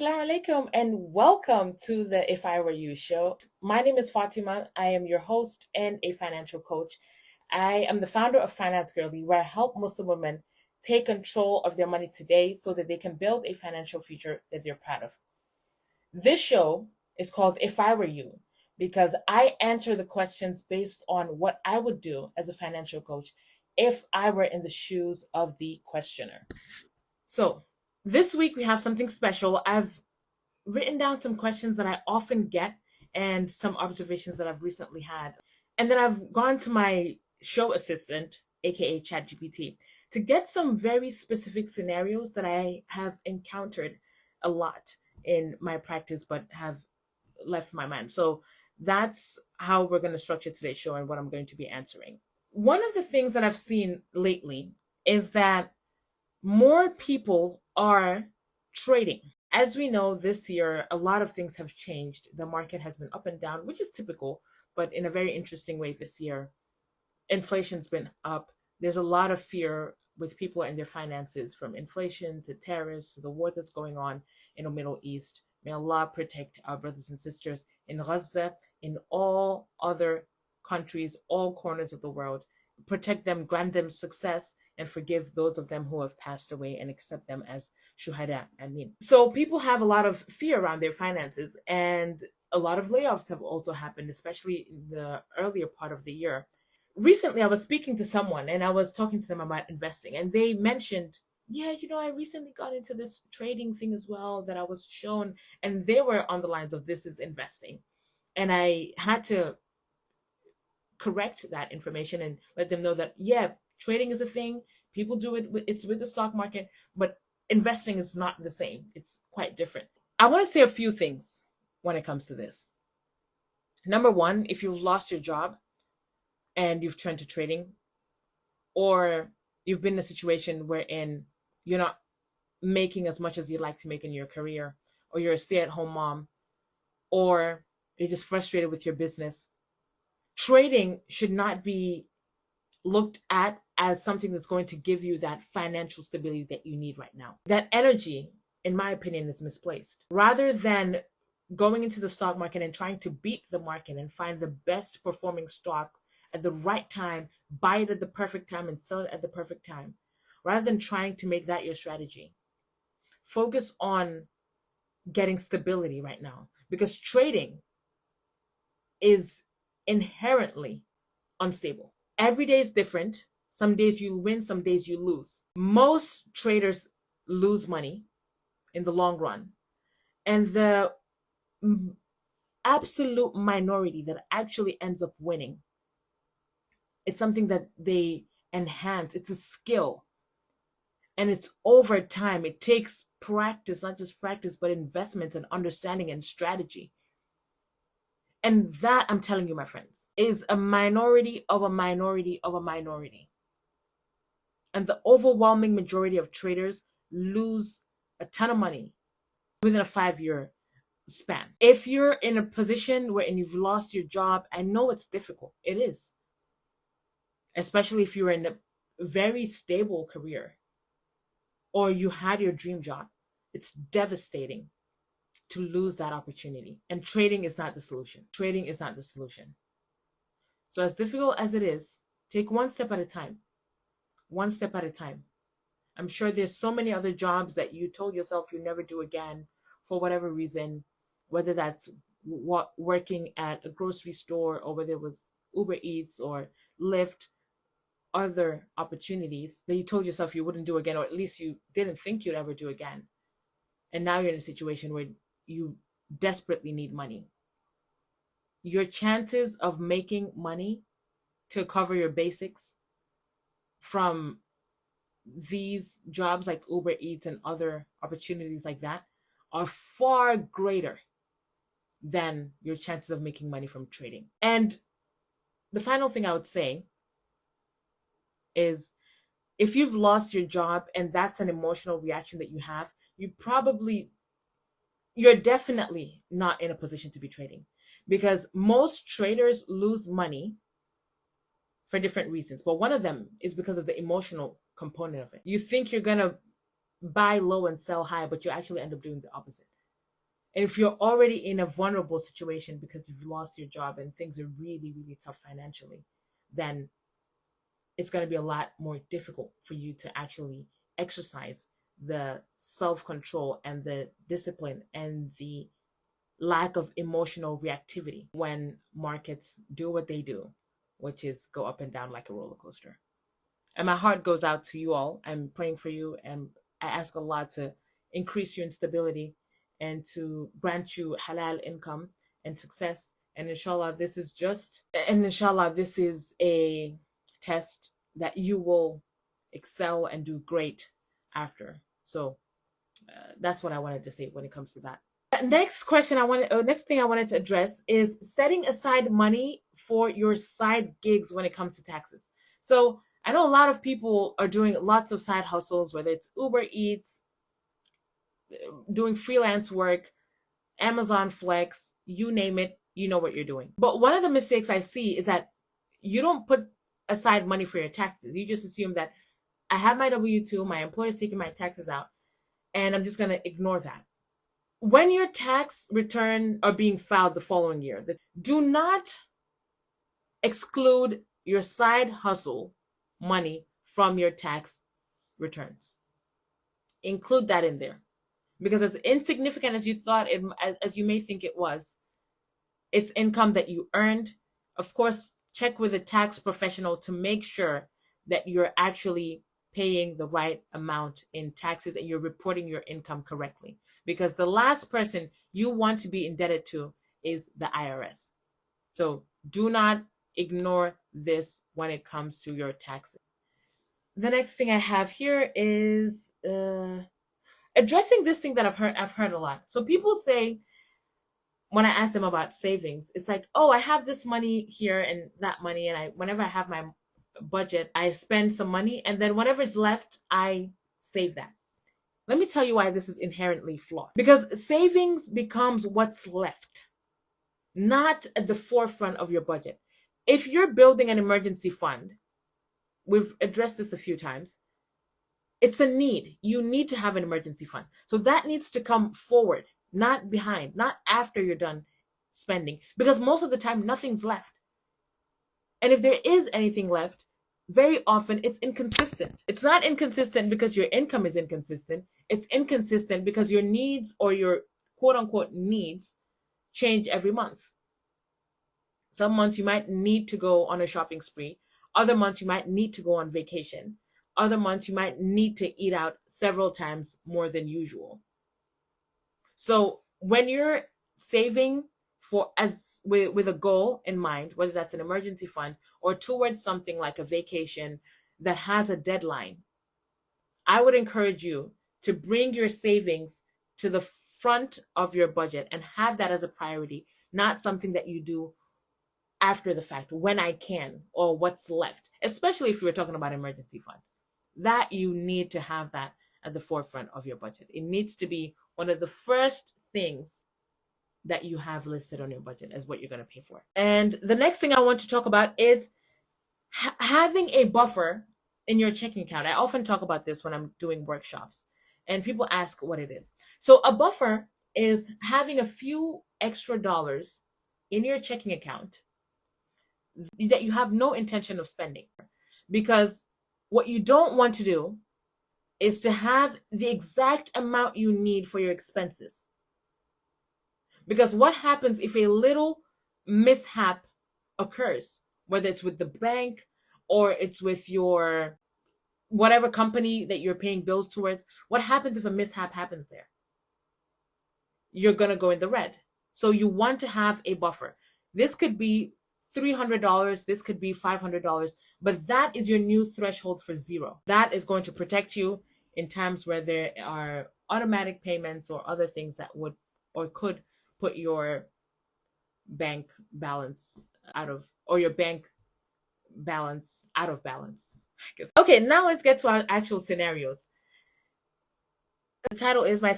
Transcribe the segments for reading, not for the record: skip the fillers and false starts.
Assalamu alaikum and welcome to the If I Were You show. My name is Fatima. I am your host and a financial coach. I am the founder of Finance Girly, where I help Muslim women take control of their money today so that they can build a financial future that they're proud of. This show is called If I Were You because I answer the questions based on what I would do as a financial coach if I were in the shoes of the questioner. So, this week we have something special. I've written down some questions that I often get and some observations that I've recently had. And then I've gone to my show assistant, aka ChatGPT, to get some very specific scenarios that I have encountered a lot in my practice but have left my mind. So that's how we're going to structure today's show and what I'm going to be answering. One of the things that I've seen lately is that more people are trading. As we know, this year, a lot of things have changed. The market has been up and down, which is typical, but in a very interesting way this year. Inflation's been up. There's a lot of fear with people and their finances, from inflation to tariffs to the war that's going on in the Middle East. May Allah protect our brothers and sisters in Gaza, in all other countries, all corners of the world. Protect them, grant them success, and forgive those of them who have passed away and accept them as shuhada. Ameen. So people have a lot of fear around their finances, and a lot of layoffs have also happened, especially in the earlier part of the year. Recently, I was speaking to someone and I was talking to them about investing, and they mentioned, yeah, I recently got into this trading thing as well that I was shown, and they were on the lines of this is investing. And I had to correct that information and let them know that, yeah, trading is a thing. People do it, it's with the stock market, but investing is not the same. It's quite different. I want to say a few things when it comes to this. Number one, if you've lost your job and you've turned to trading, or you've been in a situation wherein you're not making as much as you'd like to make in your career, or you're a stay-at-home mom, or you're just frustrated with your business, trading should not be looked at as something that's going to give you that financial stability that you need right now. That energy, in my opinion, is misplaced. Rather than going into the stock market and trying to beat the market and find the best performing stock at the right time, buy it at the perfect time and sell it at the perfect time, rather than trying to make that your strategy, focus on getting stability right now, because trading is inherently unstable. Every day is different. Some days you win, some days you lose. Most traders lose money in the long run. And the absolute minority that actually ends up winning, it's something that they enhance. It's a skill. And it's over time. It takes practice, not just practice, but investment and understanding and strategy. And that, I'm telling you, my friends, is a minority of a minority of a minority. And the overwhelming majority of traders lose a ton of money within a 5-year span. If you're in a position where you've lost your job, I know it's difficult. It is. Especially if you're in a very stable career or you had your dream job. It's devastating to lose that opportunity. And trading is not the solution. Trading is not the solution. So as difficult as it is, take one step at a time. One step at a time. I'm sure there's so many other jobs that you told yourself you never do again for whatever reason, whether that's working at a grocery store, or whether it was Uber Eats or Lyft, other opportunities that you told yourself you wouldn't do again, or at least you didn't think you'd ever do again. And now you're in a situation where you desperately need money. Your chances of making money to cover your basics from these jobs like Uber Eats and other opportunities like that are far greater than your chances of making money from trading. And the final thing I would say is, if you've lost your job and that's an emotional reaction that you have, you're definitely not in a position to be trading, because most traders lose money for different reasons. But one of them is because of the emotional component of it. You think you're going to buy low and sell high, but you actually end up doing the opposite. And if you're already in a vulnerable situation because you've lost your job and things are really, really tough financially, then it's going to be a lot more difficult for you to actually exercise the self control and the discipline and the lack of emotional reactivity when markets do what they do, which is go up and down like a roller coaster. And my heart goes out to you all. I'm praying for you, and I ask Allah to increase your instability and to grant you halal income and success. And inshallah, this is a test that you will excel and do great after. So that's what I wanted to say when it comes to that. Next thing I wanted to address is setting aside money for your side gigs when it comes to taxes. So I know a lot of people are doing lots of side hustles, whether it's Uber Eats, doing freelance work, Amazon Flex, you name it, you know what you're doing. But one of the mistakes I see is that you don't put aside money for your taxes. You just assume that I have my W-2, my employer's taking my taxes out, and I'm just going to ignore that. When your tax return are being filed the following year, do not exclude your side hustle money from your tax returns. Include that in there, because as insignificant as you thought it, as you may think it was, it's income that you earned. Of course, check with a tax professional to make sure that you're actually paying the right amount in taxes and you're reporting your income correctly, because the last person you want to be indebted to is the IRS. So do not ignore this when it comes to your taxes. The next thing I have here is addressing this thing that I've heard a lot. So people say, when I ask them about savings, it's like, oh, I have this money here and that money, and whenever I have my budget, I spend some money, and then whatever's left, I save that. Let me tell you why this is inherently flawed. Because savings becomes what's left, not at the forefront of your budget. If you're building an emergency fund, we've addressed this a few times, it's a need. You need to have an emergency fund. So that needs to come forward, not behind, not after you're done spending, because most of the time nothing's left. And if there is anything left, very often it's inconsistent. It's not inconsistent because your income is inconsistent. It's inconsistent because your needs, or your quote unquote needs, change every month. Some months you might need to go on a shopping spree. Other months you might need to go on vacation. Other months you might need to eat out several times more than usual. So when you're saving with a goal in mind, whether that's an emergency fund or towards something like a vacation that has a deadline, I would encourage you to bring your savings to the front of your budget and have that as a priority, not something that you do after the fact, when I can, or what's left, especially if you're talking about emergency funds. That you need to have that at the forefront of your budget. It needs to be one of the first things that you have listed on your budget as what you're going to pay for. And the next thing I want to talk about is having a buffer in your checking account. I often talk about this when I'm doing workshops, and people ask what it is. So a buffer is having a few extra dollars in your checking account that you have no intention of spending. Because what you don't want to do is to have the exact amount you need for your expenses. Because what happens if a little mishap occurs, whether it's with the bank or it's with your whatever company that you're paying bills towards? What happens if a mishap happens there? You're going to go in the red. So you want to have a buffer. This could be $300, this could be $500, but that is your new threshold for zero. That is going to protect you in times where there are automatic payments or other things that would or could put your bank balance your bank balance out of balance. Okay, now let's get to our actual scenarios. The title is my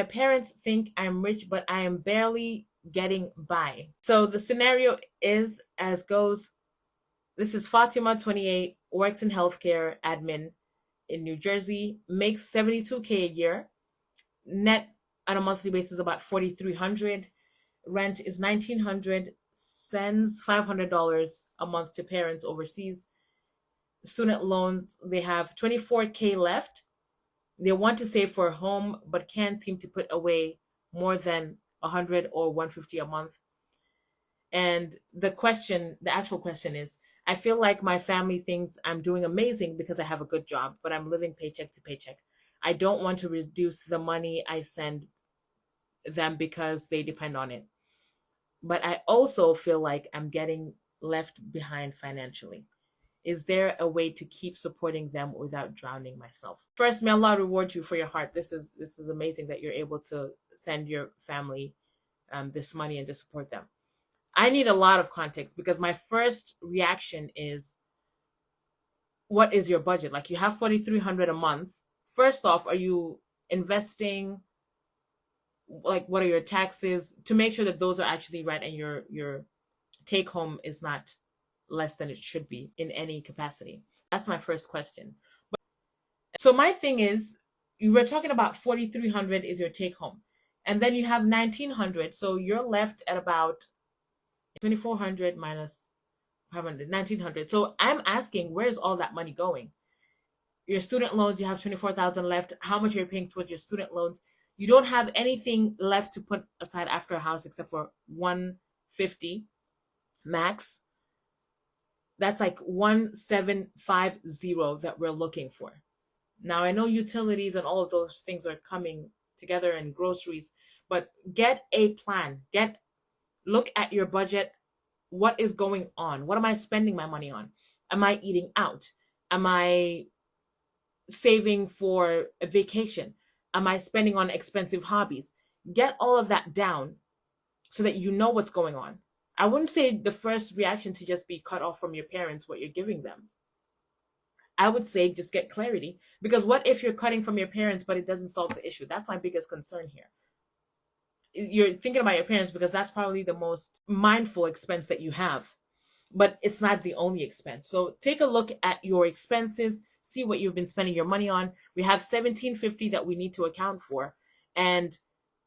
parents think I'm rich, but I am barely getting by. So the scenario is as goes. This is Fatimah, 28, works in healthcare admin in New Jersey, makes $72K a year, net on a monthly basis about 4,300. Rent is 1,900. Sends $500 a month to parents overseas. Student loans, they have 24K left. They want to save for a home but can't seem to put away more than 100 or 150 a month. And the actual question is, I feel like my family thinks I'm doing amazing because I have a good job, but I'm living paycheck to paycheck. I don't want to reduce the money I send them because they depend on it. But I also feel like I'm getting left behind financially. Is there a way to keep supporting them without drowning myself? First, may Allah reward you for your heart. This is amazing that you're able to send your family this money and to support them. I need a lot of context because my first reaction is, what is your budget? Like, you have 4,300 a month. First off, are you investing? Like, what are your taxes, to make sure that those are actually right and your take home is not less than it should be in any capacity? That's my first question. So my thing is, you were talking about 4,300 is your take home, and then you have 1,900, so you're left at about 2,400 minus 500, 1,900. So I'm asking, where's all that money going? Your student loans, you have 24,000 left. How much are you paying towards your student loans? You don't have anything left to put aside after a house except for 150 max. That's like 1,750 that we're looking for. Now, I know utilities and all of those things are coming together, and groceries, but get a plan. Look at your budget. What is going on? What am I spending my money on? Am I eating out? Am I saving for a vacation? Am I spending on expensive hobbies? Get all of that down so that you know what's going on. I wouldn't say the first reaction to just be cut off from your parents what you're giving them. I would say just get clarity, because what if you're cutting from your parents but it doesn't solve the issue? That's my biggest concern here. You're thinking about your parents because that's probably the most mindful expense that you have, but it's not the only expense. So take a look at your expenses, see what you've been spending your money on. We have 1,750 that we need to account for, and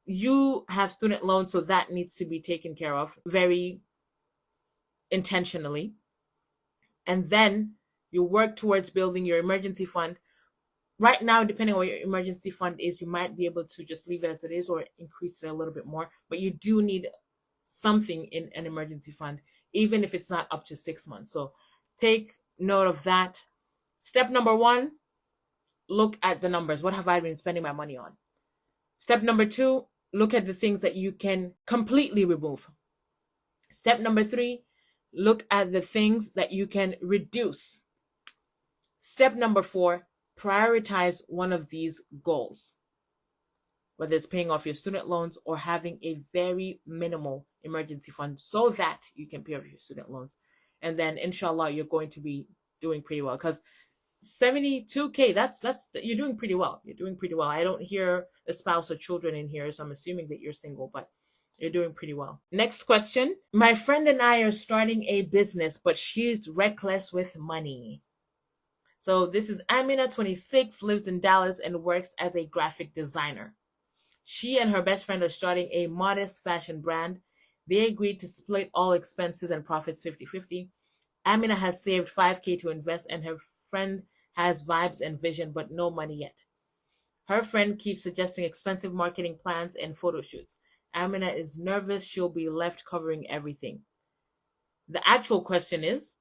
you have student loans, so that needs to be taken care of very intentionally. And then you work towards building your emergency fund. Right now, depending on what your emergency fund is, you might be able to just leave it as it is or increase it a little bit more, but you do need something in an emergency fund, even if it's not up to 6 months. So take note of that. Step number 1, look at the numbers. What have I been spending my money on? Step number 2, look at the things that you can completely remove. Step number 3, look at the things that you can reduce. Step number 4, prioritize one of these goals, whether it's paying off your student loans or having a very minimal emergency fund so that you can pay off your student loans. And then inshallah, you're going to be doing pretty well, because 72K, that's you're doing pretty well. You're doing pretty well. I don't hear a spouse or children in here, so I'm assuming that you're single, but you're doing pretty well. Next question. My friend and I are starting a business, but she's reckless with money. So this is Amina, 26, lives in Dallas and works as a graphic designer. She and her best friend are starting a modest fashion brand. They agreed to split all expenses and profits 50-50. Amina has saved 5K to invest, and her friend has vibes and vision, but no money yet. Her friend keeps suggesting expensive marketing plans and photo shoots. Amina is nervous she'll be left covering everything. The actual question is,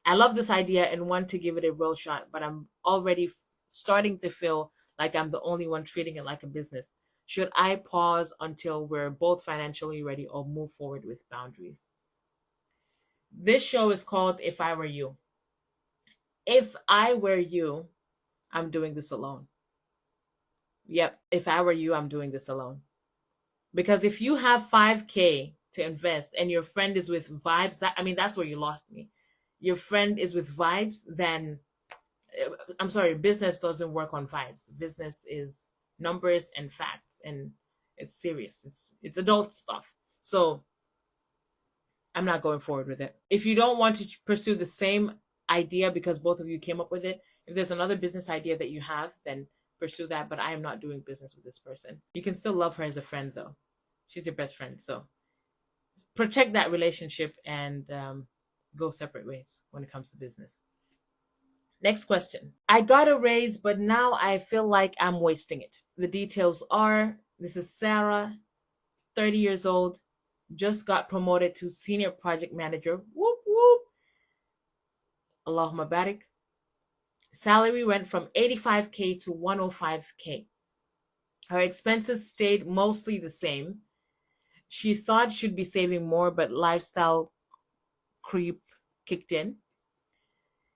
I love this idea and want to give it a real shot, but I'm already starting to feel like I'm the only one treating it like a business. Should I pause until we're both financially ready, or move forward with boundaries? This show is called If I Were You. If I were you, I'm doing this alone. Yep, if I were you, I'm doing this alone. Because if you have 5K to invest and your friend is with vibes, that's where you lost me. Your friend is with vibes, then I'm sorry, business doesn't work on vibes. Business is numbers and facts, and it's serious. It's adult stuff. So I'm not going forward with it. If you don't want to pursue the same idea because both of you came up with it, if there's another business idea that you have, then pursue that, but I am not doing business with this person. You can still love her as a friend, though. She's your best friend. So protect that relationship and go separate ways when it comes to business. Next question. I got a raise, but now I feel like I'm wasting it. The details are, this is Sarah, 30 years old, just got promoted to senior project manager. Whoop, whoop. Allahumma barik. Salary went from 85K to 105K. Her expenses stayed mostly the same. She thought she'd be saving more, but lifestyle creep kicked in.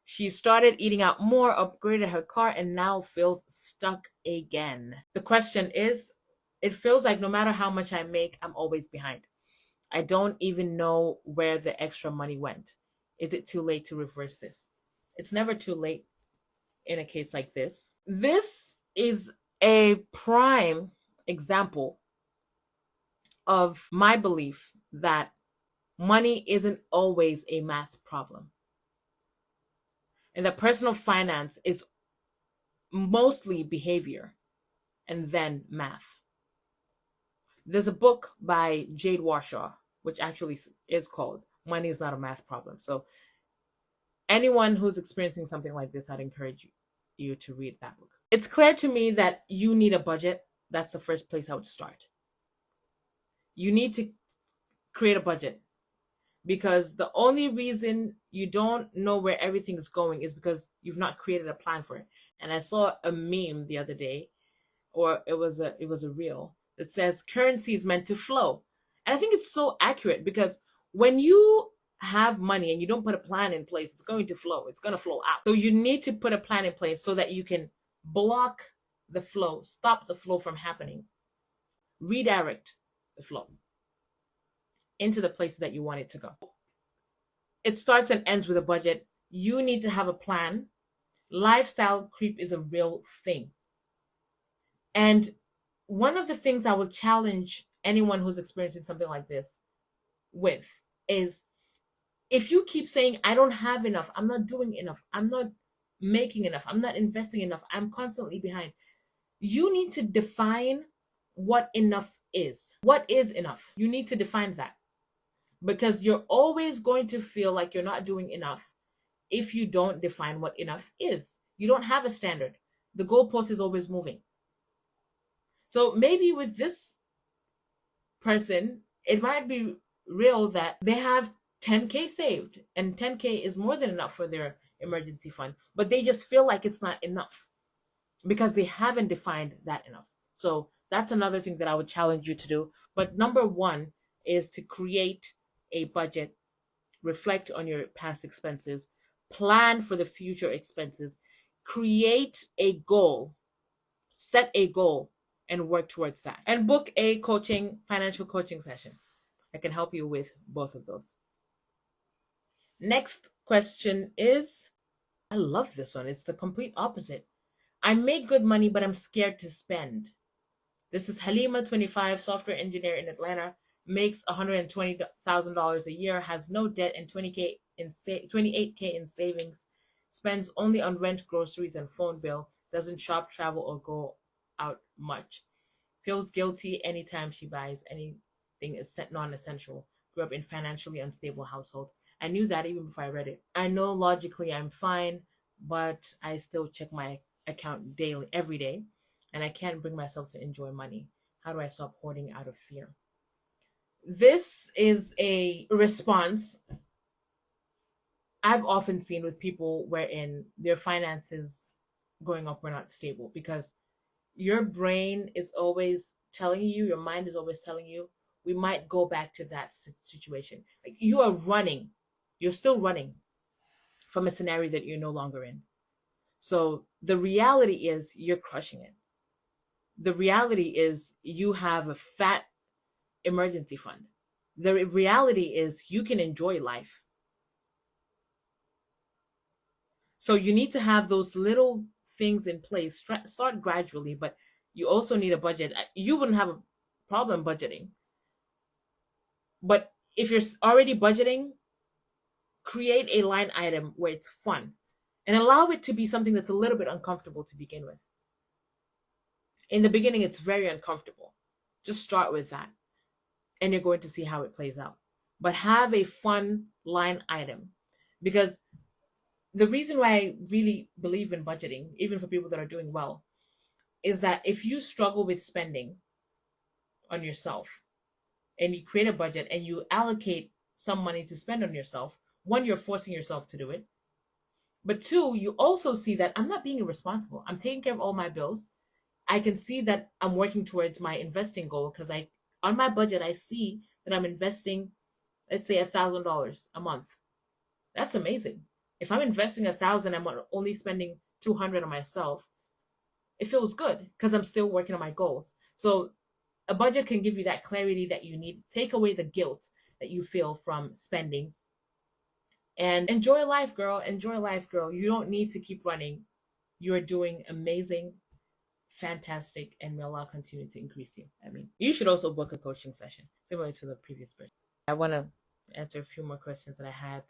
She started eating out more, upgraded her car, and now feels stuck again. The question is, it feels like no matter how much I make, I'm always behind. I don't even know where the extra money went. Is it too late to reverse this? It's never too late in a case like this. This is a prime example of my belief that money isn't always a math problem, and that personal finance is mostly behavior and then math. There's a book by Jade Warshaw, which actually is called Money is Not a Math Problem. So anyone who's experiencing something like this, I'd encourage you to read that book. It's clear to me that you need a budget. That's the first place I would start. You need to create a budget, because the only reason you don't know where everything is going is because you've not created a plan for it. And I saw a meme the other day, or it was a reel that says currency is meant to flow. And I think it's so accurate, because when you have money and you don't put a plan in place, it's going to flow. It's going to flow out. So you need to put a plan in place so that you can block the flow, stop the flow from happening, redirect the flow into the places that you want it to go. It starts and ends with a budget. You need to have a plan. Lifestyle creep is a real thing. And one of the things I would challenge anyone who's experiencing something like this with is, if you keep saying, I don't have enough, I'm not doing enough, I'm not making enough, I'm not investing enough, I'm constantly behind, you need to define what enough is. What is enough? You need to define that, because you're always going to feel like you're not doing enough if you don't define what enough is. You don't have a standard. The goalpost is always moving. So maybe with this person, it might be real that they have 10K saved and 10K is more than enough for their emergency fund, but they just feel like it's not enough because they haven't defined that enough. So that's another thing that I would challenge you to do. But number one is to create a budget, reflect on your past expenses, plan for the future expenses, create a goal, set a goal, and work towards that. And book a financial coaching session. I can help you with both of those. Next question is, I love this one. It's the complete opposite. I make good money, but I'm scared to spend. This is Halima, 25, software engineer in Atlanta, makes $120,000 a year, has no debt, and 28K in savings, spends only on rent, groceries, and phone bill, doesn't shop, travel, or go out much. Feels guilty anytime she buys anything non-essential. Grew up in financially unstable household. I knew that even before I read it. I know logically I'm fine, but I still check my account daily, every day, and I can't bring myself to enjoy money. How do I stop hoarding out of fear? This is a response I've often seen with people wherein their finances growing up were not stable, because your brain is always telling you, your mind is always telling you, we might go back to that situation. Like, you're still running from a scenario that you're no longer in. So the reality is you're crushing it. The reality is you have a fat emergency fund. The reality is you can enjoy life. So you need to have those little things in place. Start gradually, but you also need a budget. You wouldn't have a problem budgeting. But if you're already budgeting, create a line item where it's fun and allow it to be something that's a little bit uncomfortable to begin with. In the beginning, it's very uncomfortable. Just start with that, and you're going to see how it plays out. But have a fun line item, because the reason why I really believe in budgeting, even for people that are doing well, is that if you struggle with spending on yourself and you create a budget and you allocate some money to spend on yourself, one, you're forcing yourself to do it. But two, you also see that I'm not being irresponsible. I'm taking care of all my bills. I can see that I'm working towards my investing goal because I, on my budget, I see that I'm investing, let's say, $1,000 a month. That's amazing. If I'm investing 1,000, I'm only spending 200 on myself. It feels good because I'm still working on my goals. So a budget can give you that clarity that you need. Take away the guilt that you feel from spending, and enjoy life, girl. Enjoy life, girl. You don't need to keep running. You are doing amazing, fantastic, and may Allah continue to increase you. I mean, you should also book a coaching session similar to the previous person. I want to answer a few more questions that I had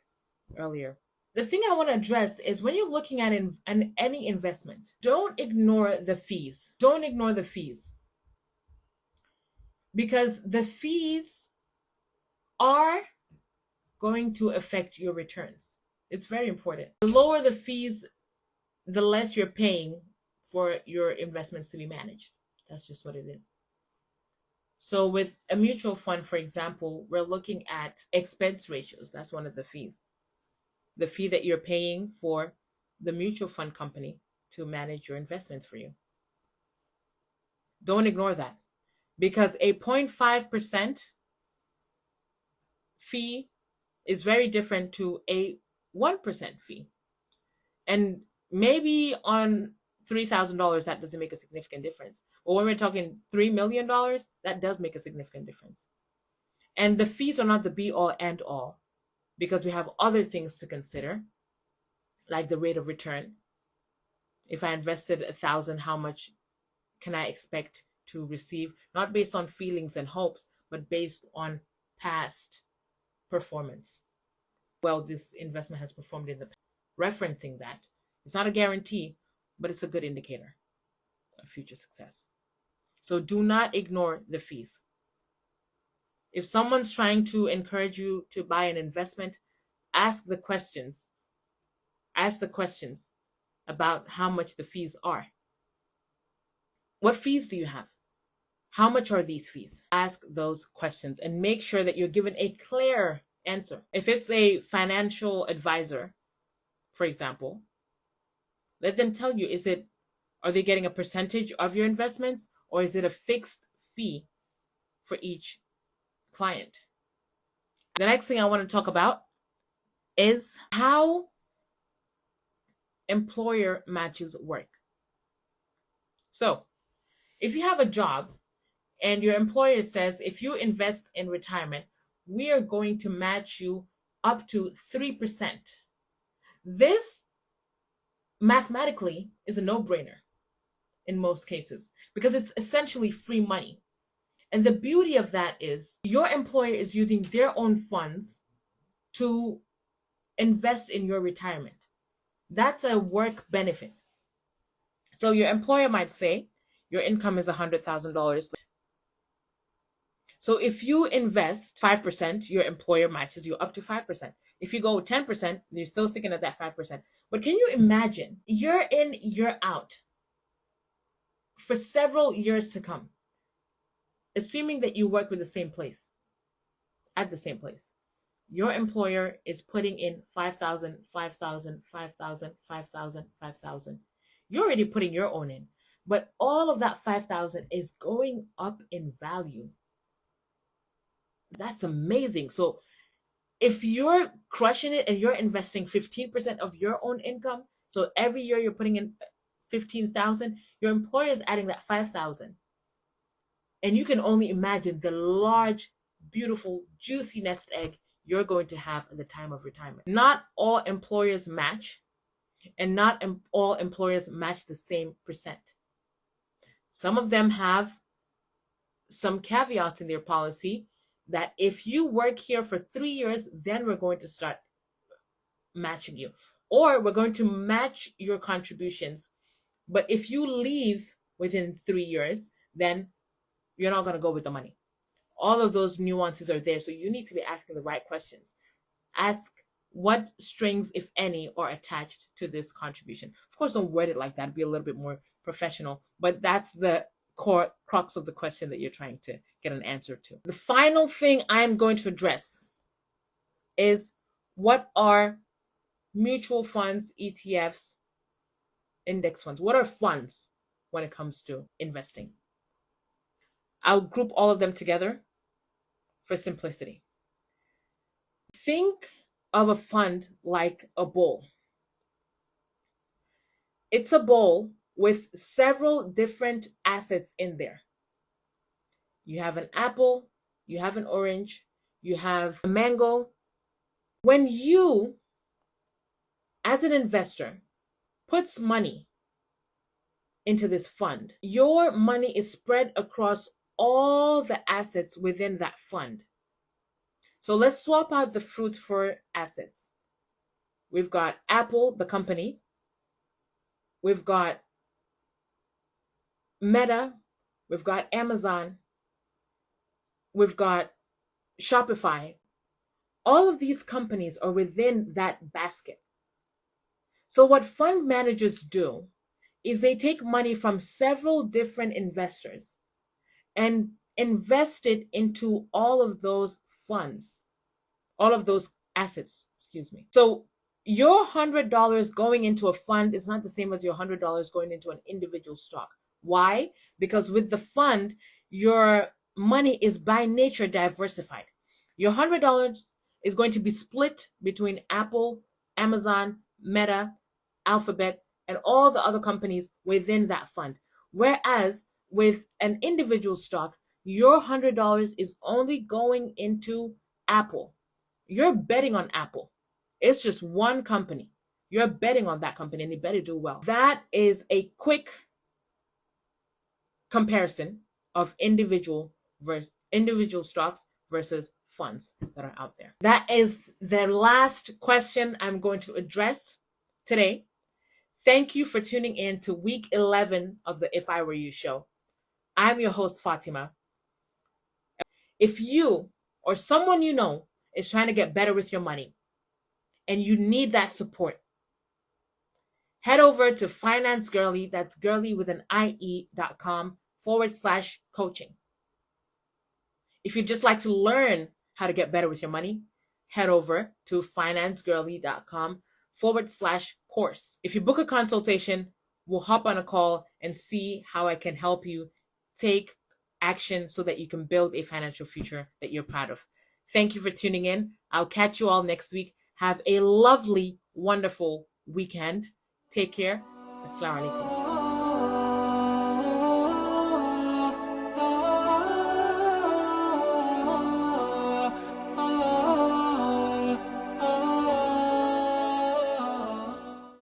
earlier. The thing I want to address is when you're looking at any investment, don't ignore the fees. Don't ignore the fees, because the fees are going to affect your returns. It's very important. The lower the fees, the less you're paying for your investments to be managed. That's just what it is. So with a mutual fund, for example, we're looking at expense ratios. That's one of the fees. The fee that you're paying for the mutual fund company to manage your investments for you. Don't ignore that, because a 0.5% fee is very different to a 1% fee. And maybe on $3,000, that doesn't make a significant difference. But when we're talking $3 million, that does make a significant difference. And the fees are not the be all and all, because we have other things to consider, like the rate of return. If I invested 1,000, how much can I expect to receive? Not based on feelings and hopes, but based on past performance. Well, this investment has performed in the past. Referencing that. It's not a guarantee, but it's a good indicator of future success. So do not ignore the fees. If someone's trying to encourage you to buy an investment, ask the questions. Ask the questions about how much the fees are. What fees do you have? How much are these fees? Ask those questions and make sure that you're given a clear answer. If it's a financial advisor, for example, let them tell you, are they getting a percentage of your investments, or is it a fixed fee for each client? The next thing I want to talk about is how employer matches work. So, if you have a job and your employer says, if you invest in retirement, we are going to match you up to 3%. This mathematically is a no-brainer in most cases, because it's essentially free money. And the beauty of that is your employer is using their own funds to invest in your retirement. That's a work benefit. So your employer might say your income is $100,000. So if you invest 5%, your employer matches you up to 5%. If you go 10%, you're still sticking at that 5%. But can you imagine, year in, year out, for several years to come, assuming that you work with the same place, at the same place, your employer is putting in 5,000, 5,000, 5,000, 5,000, 5,000. You're already putting your own in, but all of that 5,000 is going up in value. That's amazing. So if you're crushing it and you're investing 15% of your own income, so every year you're putting in 15,000, your employer is adding that 5,000. And you can only imagine the large, beautiful, juicy nest egg you're going to have at the time of retirement. Not all employers match, and not all employers match the same percent. Some of them have some caveats in their policy that if you work here for 3 years, then we're going to start matching you. Or we're going to match your contributions. But if you leave within 3 years, then you're not going to go with the money. All of those nuances are there. So you need to be asking the right questions. Ask what strings, if any, are attached to this contribution. Of course, don't word it like that. Be a little bit more professional, but that's the core crux of the question that you're trying to get an answer to. The final thing I'm going to address is what are mutual funds, ETFs, index funds? What are funds when it comes to investing? I'll group all of them together for simplicity. Think of a fund like a bowl. It's a bowl with several different assets in there. You have an apple, you have an orange, you have a mango. When you, as an investor, puts money into this fund, your money is spread across all the assets within that fund. So let's swap out the fruit for assets. We've got Apple, the company. We've got Meta. We've got Amazon. We've got Shopify. All of these companies are within that basket. So what fund managers do is they take money from several different investors and invest it into all of those funds, all of those assets, So your $100 going into a fund is not the same as your $100 going into an individual stock. Why? Because with the fund, your money is by nature diversified. Your $100 is going to be split between Apple, Amazon, Meta, Alphabet, and all the other companies within that fund. Whereas with an individual stock, your $100 is only going into Apple. You're betting on Apple. It's just one company. You're betting on that company and you better do well. That is a quick comparison of individual stocks versus funds that are out there. That is the last question I'm going to address today. Thank you for tuning in to week 11 of the If I Were You show. I'm your host, Fatimah. If you or someone you know is trying to get better with your money and you need that support, head over to Finance Girly, that's girly with an IE.com/coaching. If you'd just like to learn how to get better with your money, head over to financegirly.com/course. If you book a consultation, we'll hop on a call and see how I can help you take action so that you can build a financial future that you're proud of. Thank you for tuning in. I'll catch you all next week. Have a lovely, wonderful weekend. Take care. Assalamu alaikum.